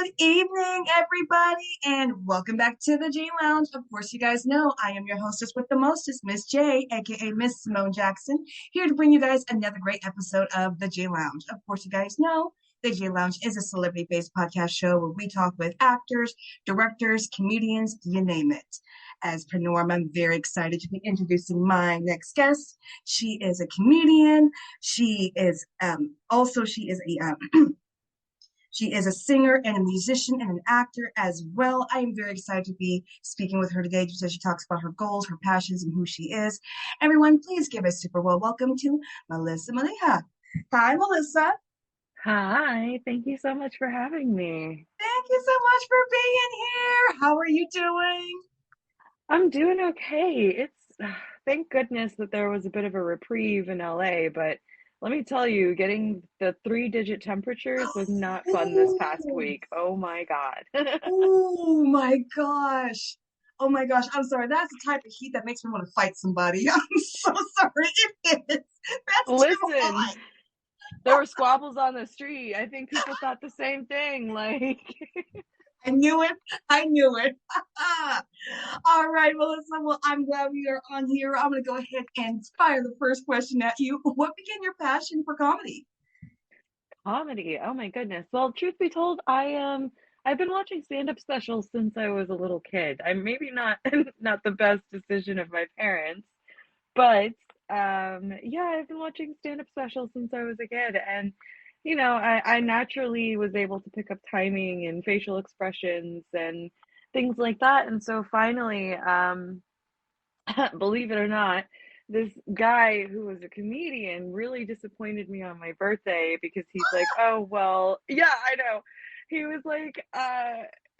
Good evening, everybody, and welcome back to the J Lounge. Of course, you guys know I am your hostess with the mostest, Miss J, aka Miss Simone Jackson, here to bring you guys another great episode of the J Lounge. Of course, you guys know the J Lounge is a celebrity-based podcast show where we talk with actors, directors, comedians, you name it. As per norm, I'm very excited to be introducing my next guest. She is a comedian. She is a singer and a musician and an actor as well. I am very excited to be speaking with her today just as she talks about her goals, her passions, and who she is. Everyone, please give a super well welcome to Melissa Meliha. Hi, Melissa. Hi, thank you so much for having me. Thank you so much for being here. How are you doing? I'm doing okay. Thank goodness that there was a bit of a reprieve in LA, but let me tell you, getting the three-digit temperatures was not fun this past Oh, week. Oh my God. oh my gosh. Oh my gosh. I'm sorry. That's the type of heat that makes me want to fight somebody. I'm so sorry. It is. That's too Listen, hot. there were squabbles on the street. I think people thought the same thing. I knew it. I knew it. All right, Melissa. Well, I'm glad we are on here. I'm going to go ahead and fire the first question at you. What began your passion for comedy? Comedy. Oh my goodness. Well, truth be told, I've been watching stand-up specials since I was a little kid. I'm maybe not not the best decision of my parents. But yeah, I've been watching stand-up specials since I was a kid, and I naturally was able to pick up timing and facial expressions and things like that. And so finally, believe it or not, this guy who was a comedian really disappointed me on my birthday because he's like, "Oh, well, yeah, I know." He was like,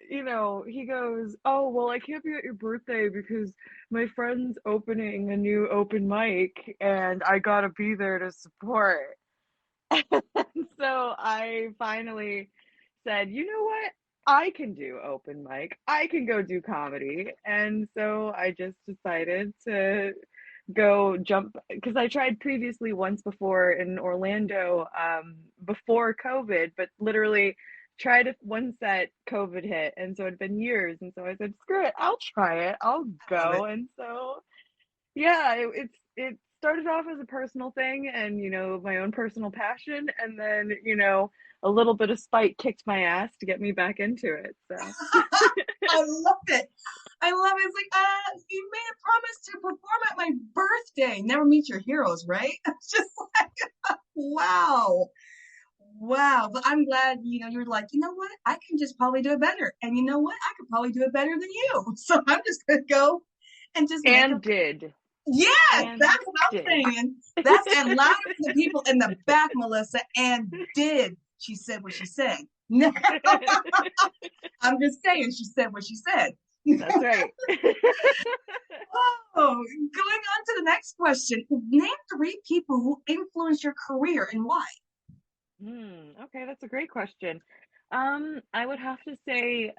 he goes, "Oh, well, I can't be at your birthday because my friend's opening a new open mic and I gotta be there to support." So I finally said, "You know what? I can do open mic. I can go do comedy." And so I just decided to go jump because I tried previously once before in Orlando before COVID, but literally tried it one set, COVID hit, and so it'd been years, and so I said, "Screw it, I'll try it, I'll I love go." it. And so yeah, it started off as a personal thing and my own personal passion, and then a little bit of spite kicked my ass to get me back into it. So I love it. I love it. It's like, you made a promise to perform at my birthday. Never meet your heroes, right? It's just like, wow. Wow. But I'm glad, you're like, you know what? I can just probably do it better. And you know what? I could probably do it better than you. So I'm just going to go and just make a. and did Yes, and that's what I'm did. saying. That's and louder for the people in the back, Melissa. And did she said what she said? I'm just saying she said what she said. That's right. Oh, going on to the next question. Name three people who influenced your career and why. Okay, that's a great question. I would have to say,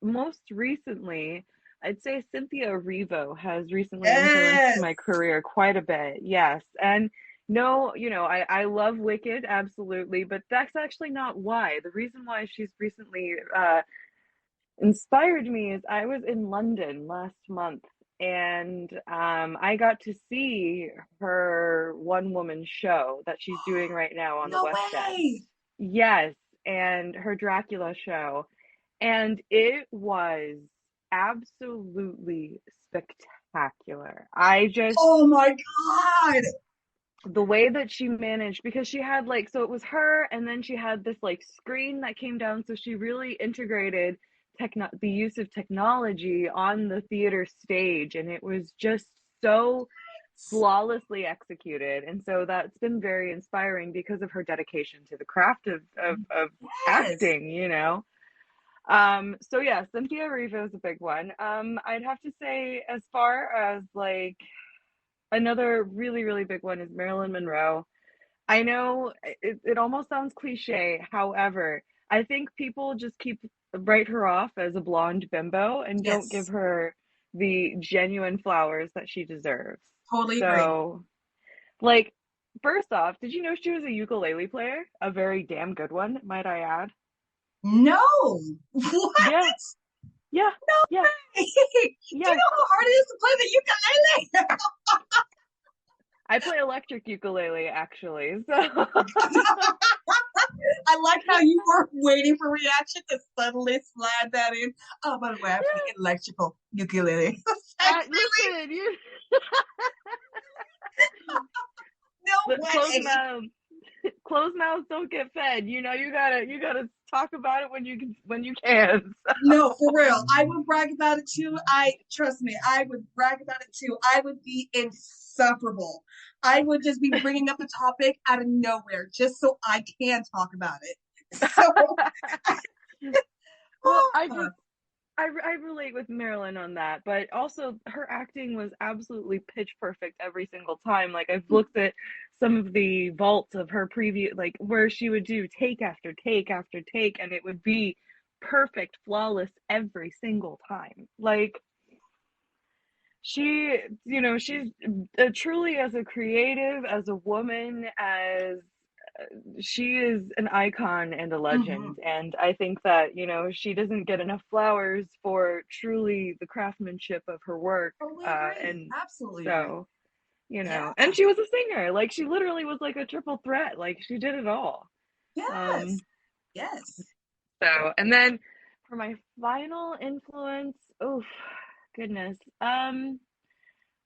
most recently, I'd say Cynthia Erivo has recently influenced Yes. my career quite a bit. Yes. And no, I love Wicked, absolutely, but that's actually not why. The reason why she's recently inspired me is I was in London last month and I got to see her one woman show that she's doing right now on the No West End. way. Yes, and her Dracula show. And it was absolutely spectacular. Oh my God. The way that she managed, because she had like, so it was her, and then she had this like screen that came down. So she really integrated the use of technology on the theater stage. And it was just so flawlessly executed. And so that's been very inspiring because of her dedication to the craft of Yes. acting. So yeah, Cynthia Erivo is a big one. I'd have to say, as far as like another really, really big one is Marilyn Monroe. I know it almost sounds cliche. However, I think people just write her off as a blonde bimbo and don't give Yes. her the genuine flowers that she deserves. Totally agree. So, like, first off, did you know she was a ukulele player? A very damn good one, might I add. No. What? Yeah, yeah, yeah, Do you yes. know how hard it is to play the ukulele? I play electric ukulele actually. So I like how you were waiting for reaction to suddenly slide that in. Oh, by the way, I play yeah, electrical ukulele. Like, really? listen, you No the way. closed mouths don't get fed. You gotta talk about it when you can. No, for real. I would brag about it too. I trust me. I would brag about it too. I would be insufferable. I would just be bringing up the topic out of nowhere just so I can talk about it. So, Well, oh, I relate with Marilyn on that, but also her acting was absolutely pitch perfect every single time. Like I've looked at some of the vaults of her previous, like where she would do take after take after take, and it would be perfect, flawless every single time. Like she, she's truly as a creative, as a woman, as she is an icon and a hmm. legend. And I think that, she doesn't get enough flowers for truly the craftsmanship of her work. Totally agree. And Absolutely agree. so, Yeah. and she was a singer. Like she literally was like a triple threat. Like she did it all. Yes. Um, Yes. and then for my final influence, oh, goodness.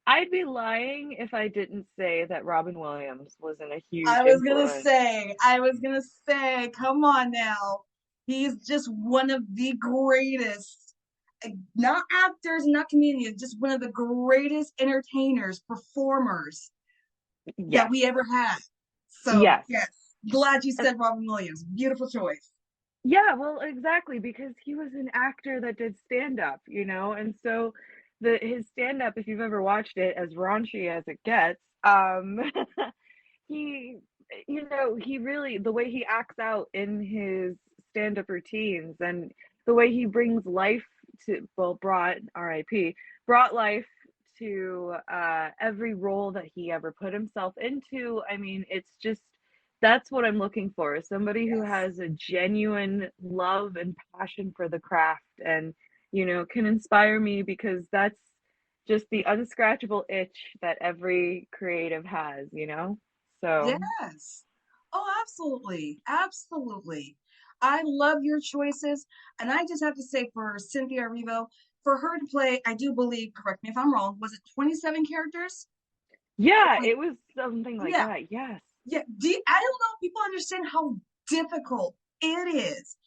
I'd be lying if I didn't say that Robin Williams wasn't a huge influence. I was gonna say, come on now. He's just one of the greatest, not actors, not comedians, just one of the greatest entertainers, performers that Yes. we ever had. So, Yes. yes, glad you And said Robin Williams. Beautiful choice. yeah, well, exactly, because he was an actor that did stand up, and so the his stand up, if you've ever watched it, as raunchy as it gets, he, he really, the way he acts out in his stand up routines and the way he brings life to, well, brought RIP, brought life to every role that he ever put himself into. I mean, it's just that's what I'm looking for. Somebody who Yes. has a genuine love and passion for the craft and, can inspire me because that's just the unscratchable itch that every creative has. So, Yes. Oh, absolutely. Absolutely. I love your choices. And I just have to say for Cynthia Erivo, for her to play, I do believe, correct me if I'm wrong, was it 27 characters? yeah, Or- it was something like yeah. that. Yes. Yeah. I don't know if people understand how difficult it is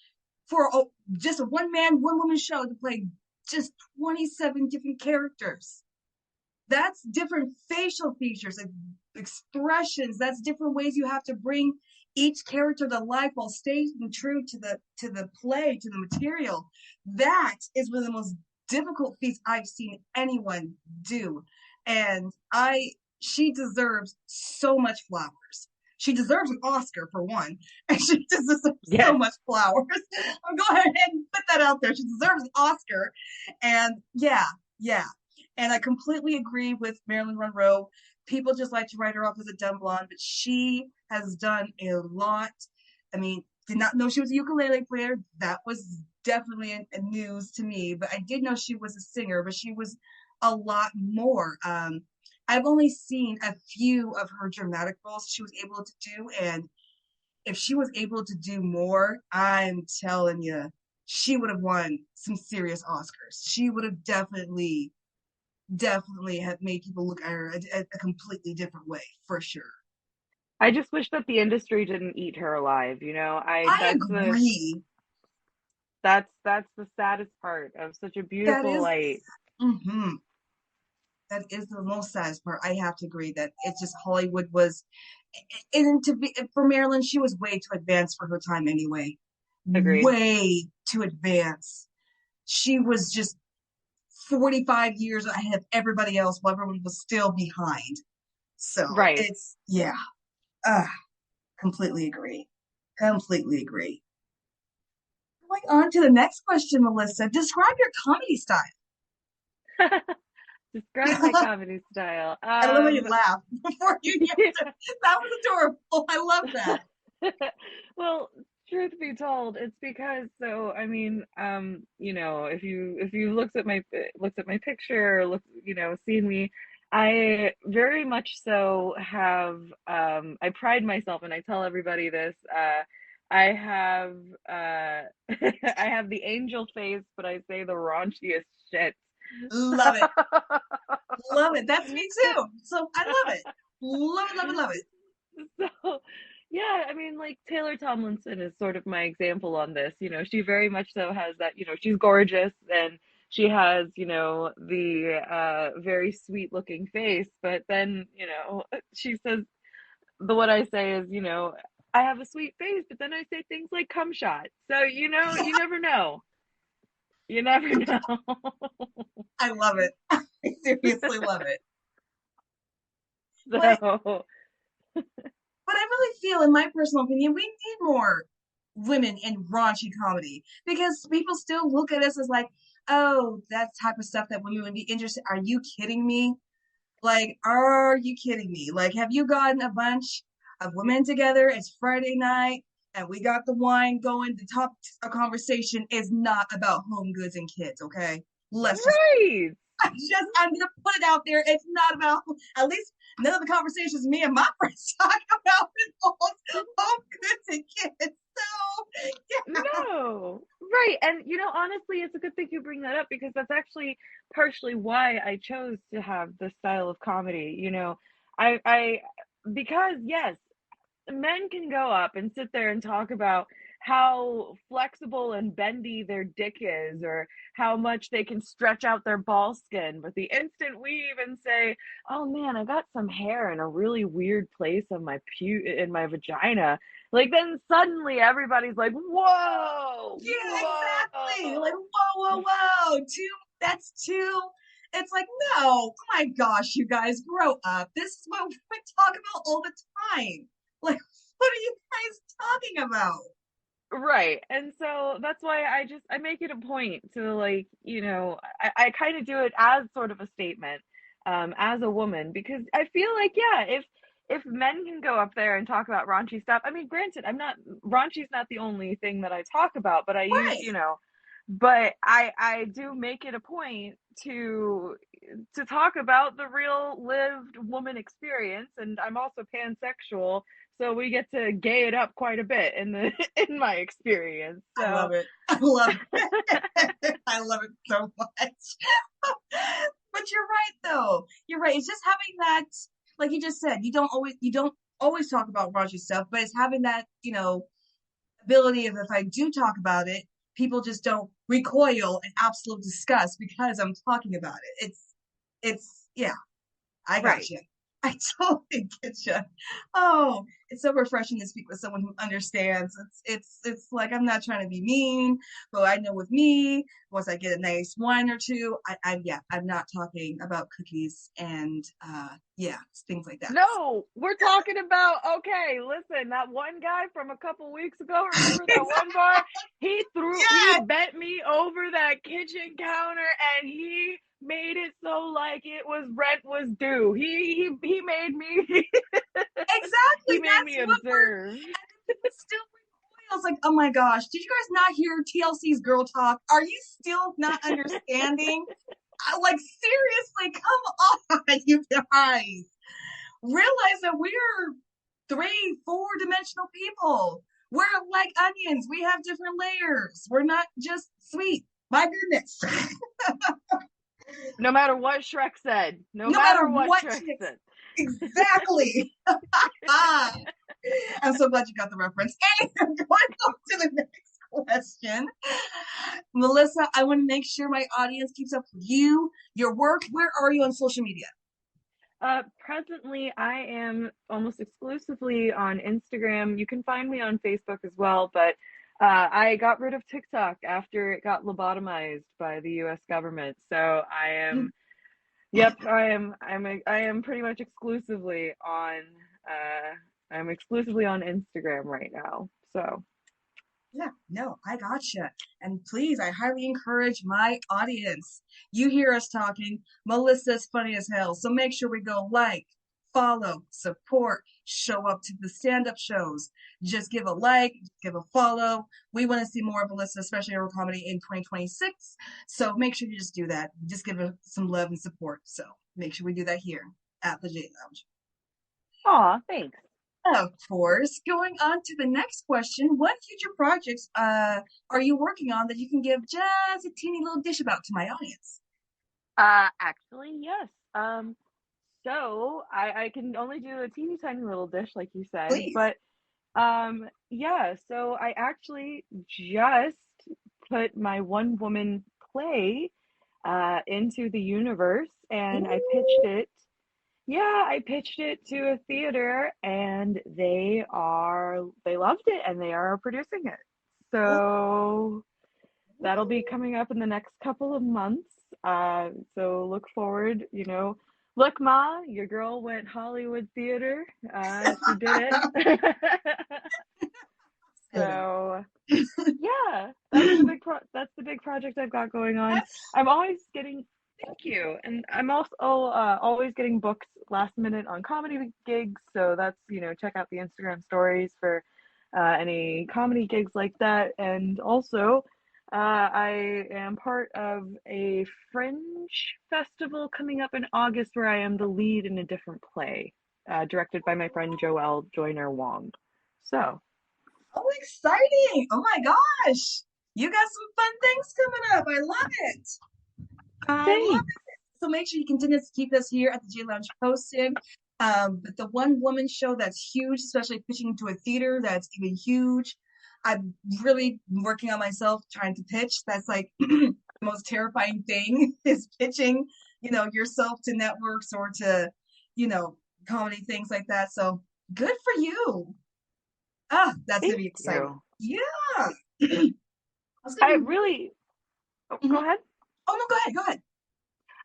for just a one man, one woman show to play just 27 different characters. That's different facial features and expressions. That's different ways you have to bring each character to life while staying true to the play, to the material. That is one of the most difficult feats I've seen anyone do. And I she deserves so much flowers. She deserves an Oscar for one, and she deserves so Yes. much flowers. I'll go ahead and put that out there. She deserves an Oscar. And yeah, yeah, and I completely agree with Marilyn Monroe. People just like to write her off as a dumb blonde, but she has done a lot. I mean, did not know she was a ukulele player. That was definitely a news to me, but I did know she was a singer, but she was a lot more. I've only seen a few of her dramatic roles she was able to do, and if she was able to do more, I'm telling you, she would have won some serious Oscars. She would have definitely have made people look at her a completely different way for sure. I just wish that the industry didn't eat her alive. I I that's the agree. that's the saddest part of such a That beautiful is, light. mm-hmm, that is the most saddest part. I have to agree that it's just Hollywood was, and to be for Marilyn, she was way too advanced for her time anyway. Agreed. Way too advanced. She was just 45 years ahead of everybody else while everyone was still behind. So Right. it's, yeah, uh, completely agree. Completely agree. Going on to the next question, Melissa. Describe your comedy style. Describe my I comedy style. love how you laugh before you answer. That was adorable. I love that. Well, truth be told, it's because so I mean, if you looked at my picture or seen me, I very much so have I pride myself and I tell everybody this, I have I have the angel face, but I say the raunchiest shit. Love it. Love it. That's me too. So I love it. Love it, love it, love it. So, yeah, I mean, like Taylor Tomlinson is sort of my example on this. She very much so has that, she's gorgeous and she has, the very sweet looking face. But then, she says, what I say is, I have a sweet face, but then I say things like cum shot. So, you never know. You never know. I love it. I seriously love it. But So, but I really feel, in my personal opinion, we need more women in raunchy comedy because people still look at us as like, oh, that type of stuff that women would be interested. Are you kidding me? Like, are you kidding me? Like, have you gotten a bunch of women together? It's Friday night and we got the wine going. The top of conversation is not about home goods and kids, okay? Let's just right. I'm gonna put it out there. It's not about, at least none of the conversations me and my friends talk about involves home goods and kids. So yeah. No. Right. And honestly, it's a good thing you bring that up because that's actually partially why I chose to have this style of comedy. I because yes, men can go up and sit there and talk about how flexible and bendy their dick is or how much they can stretch out their ball skin. But the instant we even say, "Oh man, I got some hair in a really weird place on my in my vagina," like then suddenly everybody's like, "Whoa, Yeah, exactly. Like, whoa." whoa, whoa, whoa. That's too. It's like, no, oh my gosh, you guys, grow up. This is what we talk about all the time. Like, what are you guys talking about? Right. And so that's why I make it a point to like, I kind of do it as sort of a statement, as a woman, because I feel like, yeah, if men can go up there and talk about raunchy stuff, I mean, granted, raunchy's not the only thing that I talk about, but I use, Right. but I do make it a point to talk about the real lived woman experience, and I'm also pansexual, so we get to gay it up quite a bit in the in my experience. I So love it. I love it. I love it so much. But you're right though. You're right. It's just having that, like you just said, you don't always talk about raunchy stuff, but it's having that, ability of, if I do talk about it, people just don't recoil in absolute disgust because I'm talking about it. Yeah, I got right. you. I totally get you. Oh, it's so refreshing to speak with someone who understands. It's like, I'm not trying to be mean, but I know with me, once I get a nice wine or two, yeah, I'm not talking about cookies and yeah, things like that. No, we're talking about okay, listen, that one guy from a couple weeks ago, remember that one Exactly. bar? He Yes, bent me over that kitchen counter and he made it so like it was rent was due. He made me he exactly. made That's me what we're. observe. And then people still recoil. I was like, oh my gosh, did you guys not hear TLC's Girl Talk? Are you still not understanding? Like, seriously, come on, you guys. Realize that we're three, four-dimensional people. We're like onions. We have different layers. We're not just sweet. My goodness. No matter what Shrek said. No No matter matter what what Shrek chicks. said. Exactly. Ah, I'm so glad you got the reference. Anyway, going on to the next question. Melissa, I want to make sure my audience keeps up with you, your work. Where are you on social media? Presently, I am almost exclusively on Instagram. You can find me on Facebook as well, but I got rid of TikTok after it got lobotomized by the U.S. government. So I am, yep, I am pretty much exclusively on, I'm exclusively on Instagram right now. So Yeah, no, I gotcha. And please, I highly encourage my audience. You hear us talking. Melissa's funny as hell. So make sure we go like, follow, support, show up to the stand-up shows. Just give a like, give a follow. We want to see more of Alyssa, especially her comedy in 2026. So make sure you just do that. Just give her some love and support. So make sure we do that here at the J Lounge. Aw, thanks. Of course. Going on to the next question, what future projects are you working on that you can give just a teeny little dish about to my audience? Actually, yes. So I can only do a teeny tiny little dish, like you said, Please. but yeah, so I actually just put my one woman play into the universe and I pitched Ooh. it. Yeah, I pitched it to a theater and they loved it and they are producing it. So that'll be coming up in the next couple of months. So look forward, Look, Ma, your girl went Hollywood theater. She did it. So yeah, that's the big project I've got going on. That's I'm always getting Thank you. And I'm also always getting booked last minute on comedy gigs, so that's, check out the Instagram stories for any comedy gigs like that. And also, I am part of a fringe festival coming up in August where I am the lead in a different play, directed by my friend Joelle Joyner Wong. So, so exciting. Oh my gosh. You got some fun things coming up. I love it. I love thanks. it. So make sure you continue to keep us here at the J Lounge posted. But the one woman show that's huge, especially pitching to a theater that's even huge. I'm really working on myself trying to pitch. That's like the most terrifying thing is pitching, yourself to networks or to, you know, comedy things like that. So good for you. Ah, that's gonna Thank be exciting. you. Yeah. That's gonna I be really, oh, mhm. go ahead. Oh no, go ahead, go ahead.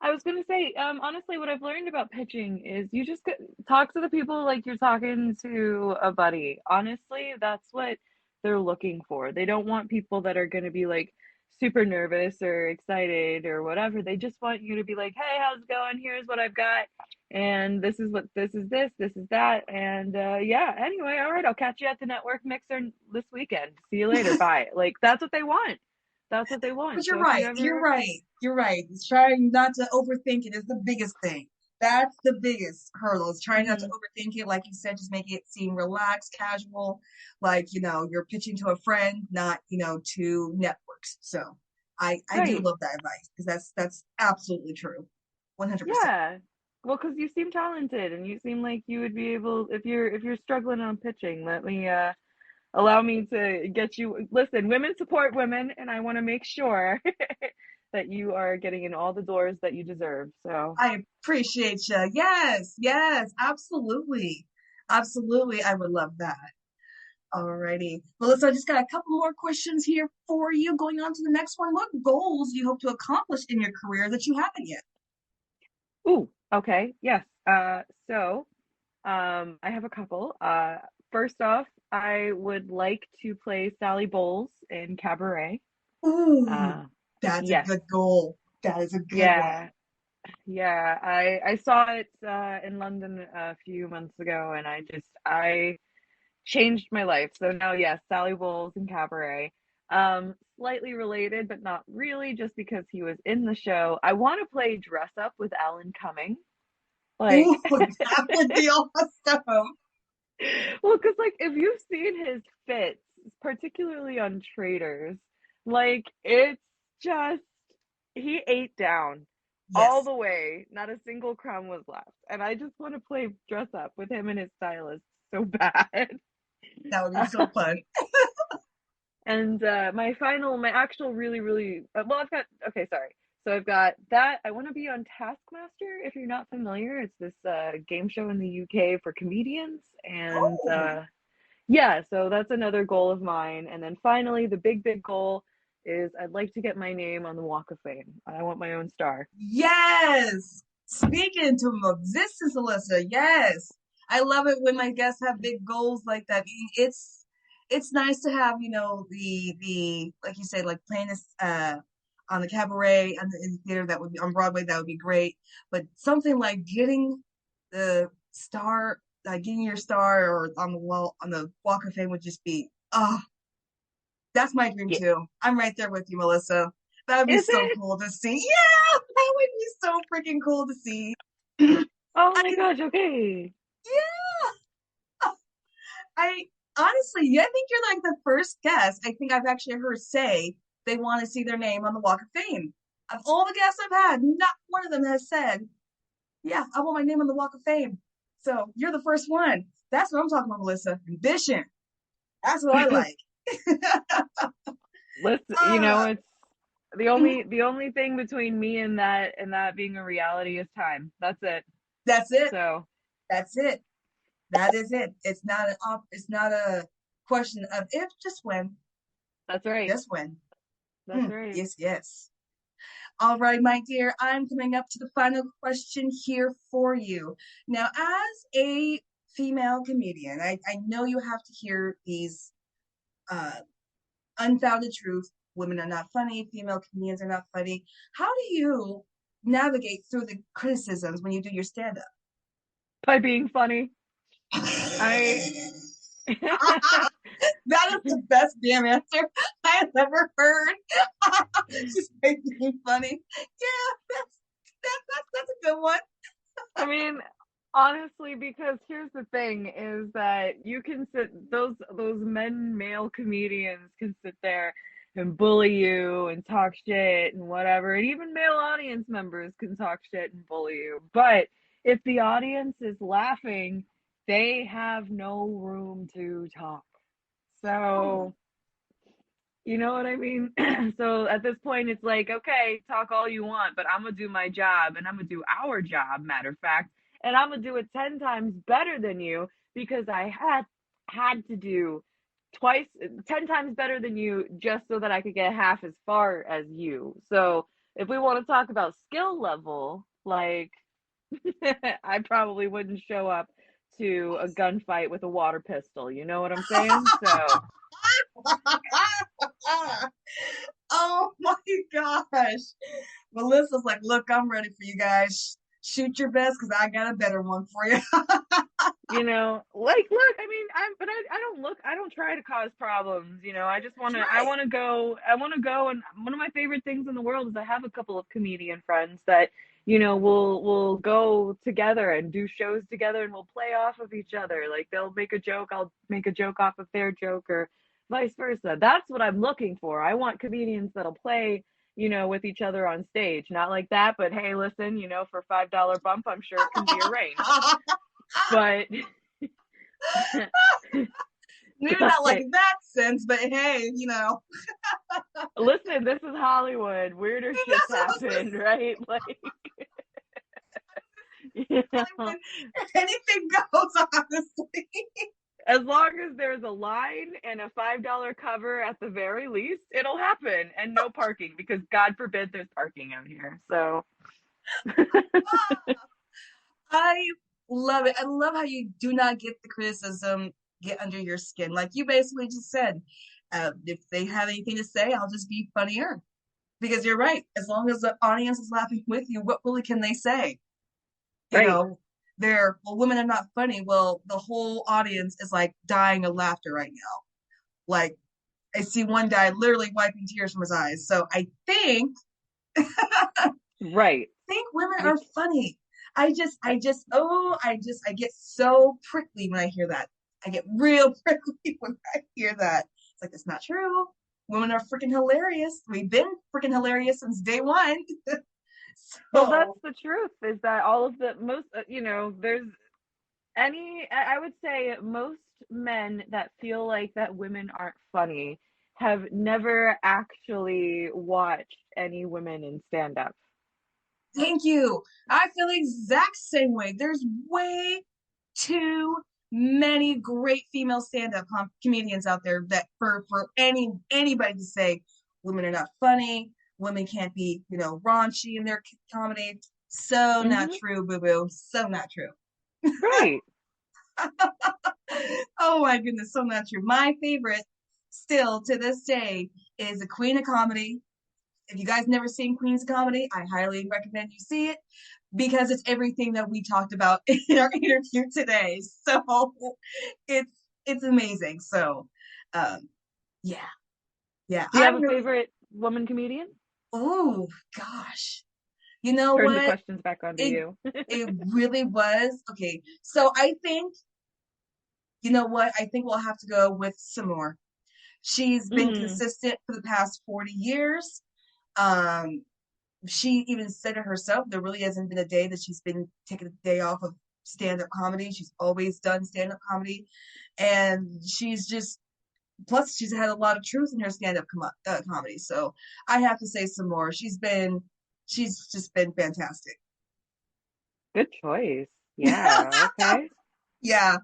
I was gonna say, honestly, what I've learned about pitching is you just talk to the people like you're talking to a buddy. Honestly, that's what they're looking for. They don't want people that are gonna be like super nervous or excited or whatever. They just want you to be like, "Hey, how's it going? Here's what I've got, and this is that, and yeah. Anyway, all right, I'll catch you at the network mixer this weekend. See you later. Bye." Like that's what they want. That's what they But want. you're So if you right. You're ever right. You're right. It's trying not to overthink it is the biggest thing. That's the biggest hurdle. Is trying not to Mhm. overthink it. Like you said, just make it seem relaxed, casual, like you're pitching to a friend, not to networks. So I do Right. love that advice because that's absolutely true. 100%. Yeah. Well, because you seem talented and you seem like you would be able if you're struggling on pitching, let me allow me to get you listen, women support women and I want to make sure that you are getting in all the doors that you deserve. So, I appreciate you. Yes, yes, absolutely. Absolutely. I would love that. Alrighty. Melissa, I just got a couple more questions here for you. Going on to the next one. What goals do you hope to accomplish in your career that you haven't yet? ooh, okay. Yes. I have a couple. First off, I would like to play Sally Bowles in Cabaret. Ooh, Uh, that's a yes. good goal. That is a good one. Yeah. Yeah, I saw it in London a few months ago, and I changed my life. So now, yes, Sally Bowles and Cabaret. Slightly related, but not really, just because he was in the show. I want to play dress up with Alan Cumming, like, Ooh, that would be awesome. well, because like if you've seen his fits, particularly on Traders, like it's just he ate down all Yes, the way. Not a single crumb was left. And I just want to play dress up with him and his stylist so bad. that would be so fun. And my actual really, really, well, okay, sorry. So I've got that. I want to be on Taskmaster. If you're not familiar, it's this game show in the UK for comedians. And Oh, yeah, so that's another goal of mine. And then finally, the big, big goal is I'd like to get my name on the Walk of Fame. I want my own star. yes. Speaking to existence, Alyssa. Yes. I love it when my guests have big goals like that. It's nice to have, the like you said, like playing this on the cabaret and in the theater that would be on Broadway, that would be great. But something like getting the star, like getting your star or on the wall on the Walk of Fame would just be, oh, that's my dream Yeah. too. I'm right there with you, Melissa. That would be Is so it? cool to see. Yeah, that would be so freaking cool to see. Oh I, my gosh, okay. yeah, I honestly, yeah, I think you're like the first guest I think I've actually heard say they want to see their name on the Walk of Fame. Of all the guests I've had, not one of them has said, yeah, I want my name on the Walk of Fame. So you're the first one. That's what I'm talking about, Melissa. Ambition. That's what I like. Listen, uh, it's the only thing between me and that being a reality is time. That's it. that's it. So That's it. That is it. It's not a question of if, just when. that's right. Just when. That's right. Yes, yes. All right, my dear, I'm coming up to the final question here for you. Now, as a female comedian, I know you have to hear these uh, unfounded truths. Women are not funny, female comedians are not funny. How do you navigate through the criticisms when you do your stand By being funny. up? I That is the best damn answer I've ever heard. Just making funny. Yeah, that's a good one. I mean, honestly, because here's the thing is that you can sit those male comedians can sit there and bully you and talk shit and whatever, and even male audience members can talk shit and bully you. But if the audience is laughing, they have no room to talk. Oh, So you know what I mean? So at this point, it's like, okay, talk all you want, but I'm gonna do my job and I'm gonna do our job, matter of fact, and I'm gonna do it 10 times better than you because I had to do twice 10 times better than you just so that I could get half as far as you. So if we want to talk about skill level, like I probably wouldn't show up to a gunfight with a water pistol. You know what I'm saying? So oh my gosh. Melissa's like, look, I'm ready for you guys. Shoot your best because I got a better one for you. like look, I mean, I don't try to cause problems. I just want to I Right. want to go I want to go, and one of my favorite things in the world is I have a couple of comedian friends that will go together and do shows together, and we'll play off of each other. Like they'll make a joke, I'll make a joke off of their joke, or vice versa. That's what I'm looking for. I want comedians that'll play with each other on stage. Not like that, but hey, listen, for $5 bump, I'm sure it can be arranged. But Maybe not like but that sense, but hey, listen, this is Hollywood. Weirder shit's that's what I was gonna happened, right? Like, you know, say. Anything goes, honestly. as long as there's a line and a $5 cover at the very least, it'll happen. And no parking, because God forbid there's parking out here. So, I love it. I love how you do not get the criticism get under your skin. Like you basically just said, if they have anything to say, I'll just be funnier. Because you're right. As long as the audience is laughing with you, what really can they say? You right. know, well, women are not funny. Well, the whole audience is like dying of laughter right now. Like I see one guy literally wiping tears from his eyes. So Right. think women You, are funny. I get so prickly when I hear that. I get real prickly when I hear that. It's like, that's not true. Women are freaking hilarious. We've been freaking hilarious since day one. well, that's So, the truth is that all of the most, there's I would say most men that feel like that women aren't funny have never actually watched any women in stand up. thank you. I feel the exact same way. There's way too many great female stand-up comedians out there that for anybody to say women are not funny, women can't be raunchy in their comedy. So not Hmm. true, boo boo. So not true. Right. Oh my goodness, so not true. My favorite, still to this day, is the Queen of Comedy. If you guys never seen Queen's Comedy, I highly recommend you see it because it's everything that we talked about in our interview today. So it's it's amazing. So um, yeah, yeah. Do you have a favorite woman comedian? Oh gosh, you know Turn the what? questions back onto It you. it really was okay. So I think you know what? I think we'll have to go with some more. She's been Mm, consistent for the past 40 years. Um, she even said it herself. There really hasn't been a day that she's been taking a day off of stand-up comedy. She's always done stand-up comedy, and she's just plus she's had a lot of truth in her stand-up comedy. So I have to say some more. She's just been fantastic. good choice. Yeah, okay. Yeah,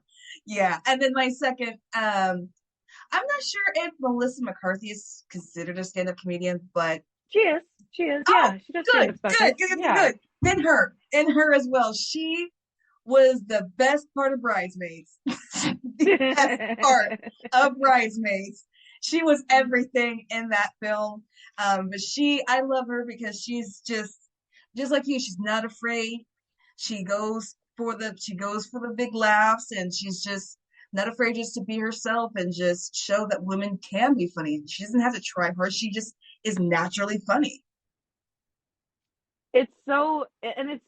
yeah. And then my second, I'm not sure if Melissa McCarthy is considered a stand-up comedian, but She is. She is. oh, Yeah, she does stand good, up good, specials. good, good, Yeah. good. And her as well. She was the best part of Bridesmaids. The best part of Bridesmaids. She was everything in that film. But I love her because she's just like you. She's not afraid. She goes for the big laughs, and she's just not afraid just to be herself and just show that women can be funny. She doesn't have to try hard. She just is naturally funny. It's so and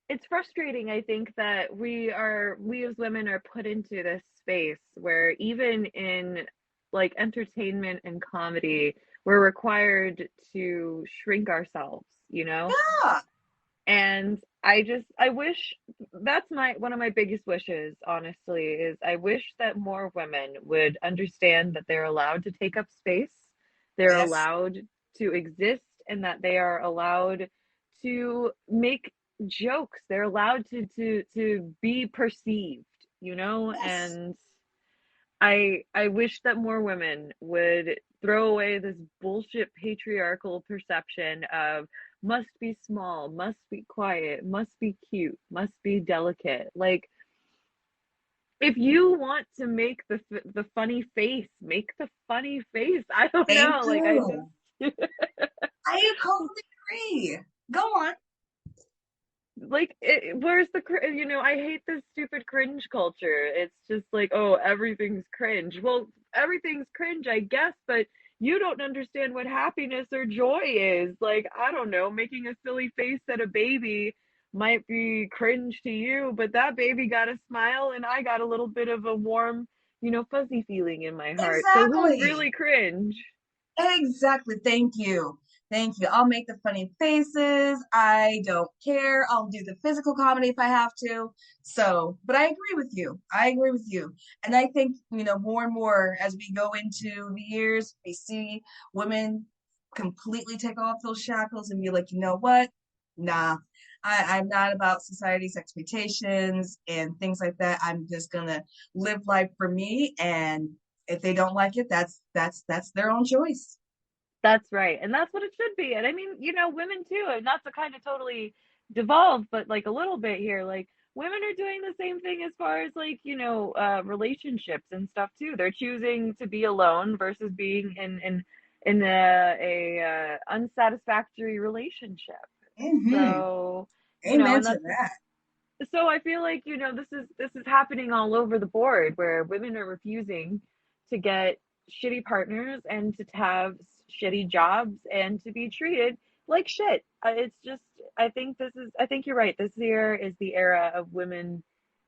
it's frustrating, I think, that we as women are put into this space where even in like entertainment and comedy, we're required to shrink ourselves, you know? Yeah, And I wish that's my one of my biggest wishes, honestly, is I wish that more women would understand that they're allowed to take up space, they're yes, allowed to exist, and that they are allowed to make jokes. They're allowed to be perceived, you know? yes. And I wish that more women would throw away this bullshit patriarchal perception of must be small, must be quiet, must be cute, must be delicate. Like if you want to make the funny face, make the funny face. I don't Thank know. Like I you. just I totally agree. Go on. where's I hate this stupid cringe culture. It's just like, oh, everything's cringe. Well, everything's cringe, I guess, but you don't understand what happiness or joy is. Like, I don't know, making a silly face at a baby might be cringe to you, but that baby got a smile and I got a little bit of a warm, fuzzy feeling in my heart. So who's Exactly. really cringe? Exactly. Thank you. Thank you. I'll make the funny faces. I don't care. I'll do the physical comedy if I have to. So, but I agree with you. I agree with you. And I think, more and more as we go into the years, we see women completely take off those shackles and be like, you know what? Nah, I'm not about society's expectations and things like that. I'm just gonna live life for me, and if they don't like it, that's their own choice. That's right. And that's what it should be. And I mean, women too, and not to kind of totally devolve, but like a little bit here, like women are doing the same thing as far as like, relationships and stuff too. They're choosing to be alone versus being in a unsatisfactory relationship. Hmm. So, Amen and to that's that. so I feel like, this is happening all over the board where women are refusing to get shitty partners and to have shitty jobs and to be treated like shit. It's just I think you're right. This year is the era of women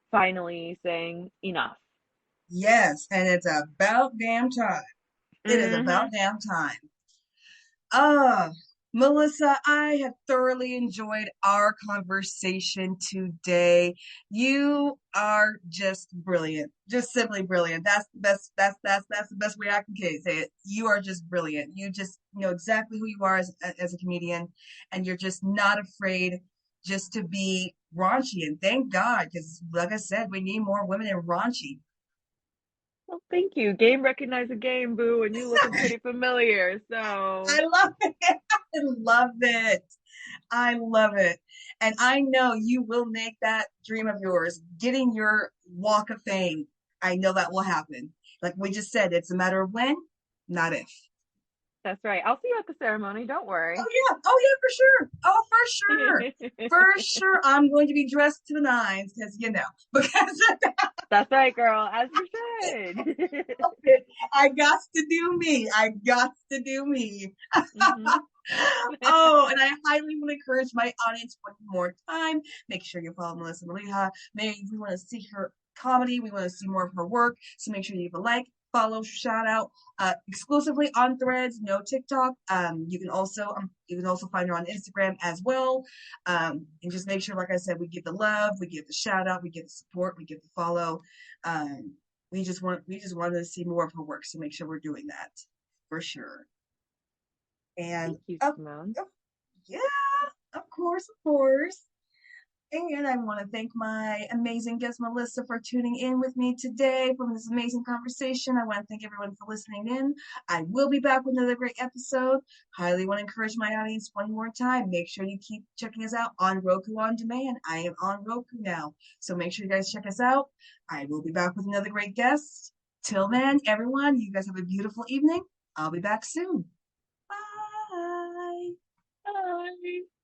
finally saying enough. Yes, and it's about damn time. It is about Mhm. damn time. Ah, Melissa, I have thoroughly enjoyed our conversation today. You are just brilliant, just simply brilliant. That's the best. That's the best way I can say it. You are just brilliant. You just know exactly who you are as a comedian, and you're just not afraid just to be raunchy. And thank God, because like I said, we need more women in raunchy. Well, thank you. Game recognize a game, boo, and you looking pretty familiar. So I love it. I love it. I love it. And I know you will make that dream of yours, getting your walk of fame. I know that will happen. Like we just said, it's a matter of when, not if. That's right. I'll see you at the ceremony. Don't Oh worry. yeah, oh yeah, for sure. Oh, for sure. For sure, I'm going to be dressed to the nines because because That's right, girl. As you should. I got to do me. I got to do me. Hmm. Oh, and I highly want to encourage my audience one more time. Make sure you follow Melissa Meliha. We want to see her comedy. We want to see more of her work. So make sure you leave a like, follow, shout out. Exclusively on Threads, no TikTok. You can also find her on Instagram as well. And just make sure, like I said, we give the love, we give the shout out, we give the support, we give the follow. Um, we just wanted to see more of her work, so make sure we're doing that for sure. And Thank you, of, Simone. of yeah, of course, of course. And I want to thank my amazing guest, Melissa, for tuning in with me today for this amazing conversation. I want to thank everyone for listening in. I will be back with another great episode. Highly want to encourage my audience one more time. Make sure you keep checking us out on Roku On Demand. I am on Roku now. So make sure you guys check us out. I will be back with another great guest. Till then, everyone, you guys have a beautiful evening. I'll be back soon. Bye. Bye.